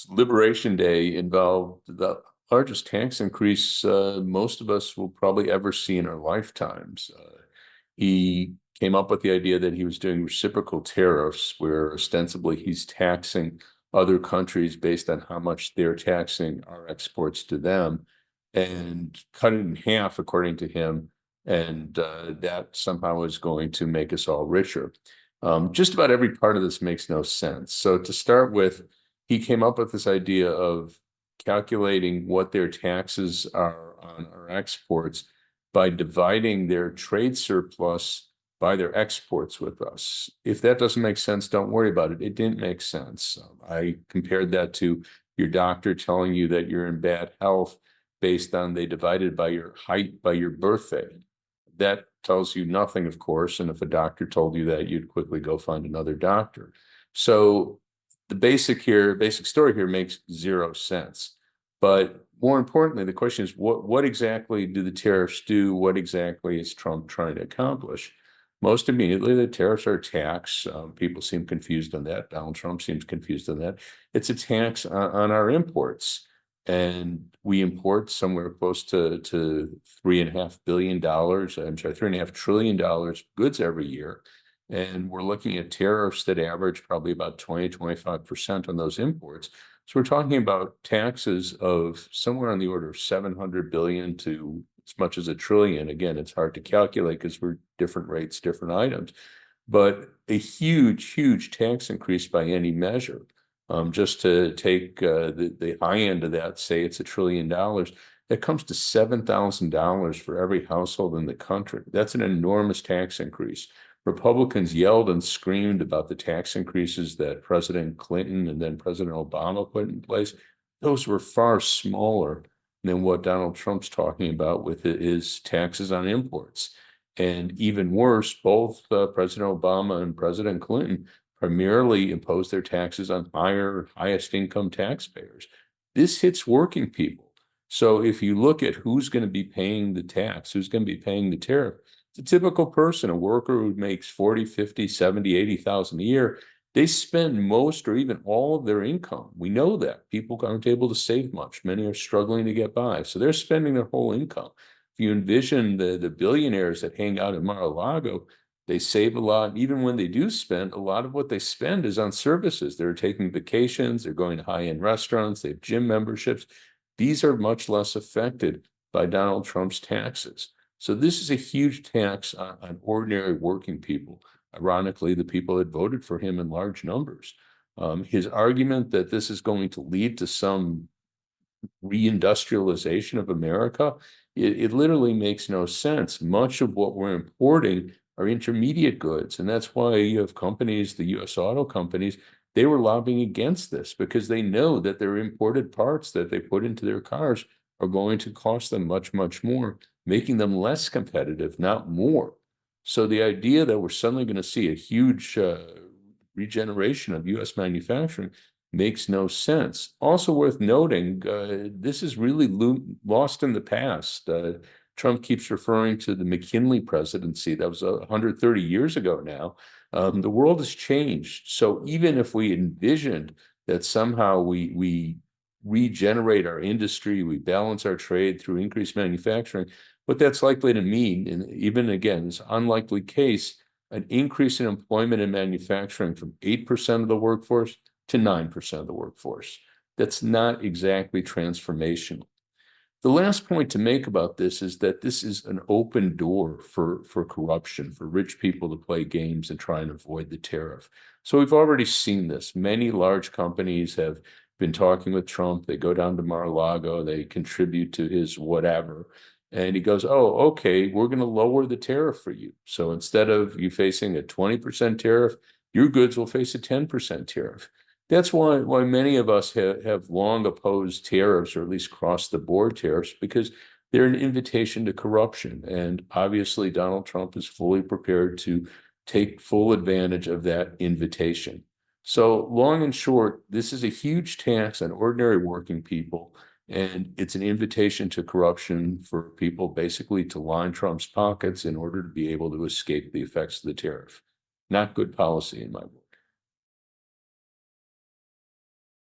Liberation Day involved the largest tax increase most of us will probably ever see in our lifetimes. He came up with the idea that he was doing reciprocal tariffs, where ostensibly he's taxing other countries based on how much they're taxing our exports to them, and cut it in half, according to him. And that somehow is going to make us all richer. Just about every part of this makes no sense. So to start with, he came up with this idea of calculating what their taxes are on our exports by dividing their trade surplus by their exports with us. If that doesn't make sense, don't worry about it. It didn't make sense. I compared that to your doctor telling you that you're in bad health based on they divided by your height by your birthday. That tells you nothing, of course. And if a doctor told you that, you'd quickly go find another doctor. So the basic story here makes zero sense. But more importantly, the question is, what exactly do the tariffs do? What exactly is Trump trying to accomplish? Most immediately, the tariffs are a tax. People seem confused on that. Donald Trump seems confused on that. It's a tax on our imports. And we import somewhere close to $3.5 billion, I'm sorry, $3.5 trillion goods every year. And we're looking at tariffs that average probably about 20-25% on those imports. So we're talking about taxes of somewhere on the order of 700 billion to as much as $1 trillion. Again, it's hard to calculate because we're different rates, different items, but a huge tax increase by any measure. Just to take the high end of that, say it's $1 trillion, that comes to $7,000 for every household in the country. That's an enormous tax increase. Republicans yelled and screamed about the tax increases that President Clinton and then President Obama put in place. Those were far smaller than what Donald Trump's talking about with his taxes on imports. And even worse, both President Obama and President Clinton primarily impose their taxes on highest income taxpayers. This hits working people. So if you look at who's going to be paying the tax, who's going to be paying the tariff, it's a typical person, a worker who makes 40, 50, 70, 80,000 a year. They spend most or even all of their income. We know that people aren't able to save much. Many are struggling to get by. So they're spending their whole income. If you envision the billionaires that hang out at Mar-a-Lago, they save a lot. Even when they do spend, a lot of what they spend is on services. They're taking vacations, they're going to high-end restaurants, they have gym memberships. These are much less affected by Donald Trump's taxes. So this is a huge tax on ordinary working people. Ironically, the people that voted for him in large numbers. His argument that this is going to lead to some reindustrialization of America, it literally makes no sense. Much of what we're importing are intermediate goods. And that's why you have companies, the US auto companies, they were lobbying against this because they know that their imported parts that they put into their cars are going to cost them much more, making them less competitive, not more. So the idea that we're suddenly going to see a huge regeneration of US manufacturing makes no sense. Also worth noting, this is really lost in the past. Trump keeps referring to the McKinley presidency. That was 130 years ago now. The world has changed. So even if we envisioned that somehow we regenerate our industry, we balance our trade through increased manufacturing, what that's likely to mean, and even again, it's an unlikely case, an increase in employment in manufacturing from 8% of the workforce to 9% of the workforce. That's not exactly transformational. The last point to make about this is that this is an open door for corruption, for rich people to play games and try and avoid the tariff. So we've already seen this. Many large companies have been talking with Trump. They go down to Mar-a-Lago, they contribute to his whatever. And he goes, oh, okay, we're going to lower the tariff for you. So instead of you facing a 20% tariff, your goods will face a 10% tariff. That's why many of us have long opposed tariffs, or at least cross-the-board tariffs, because they're an invitation to corruption. And obviously, Donald Trump is fully prepared to take full advantage of that invitation. So long and short, this is a huge tax on ordinary working people. And it's an invitation to corruption for people basically to line Trump's pockets in order to be able to escape the effects of the tariff. Not good policy in my book.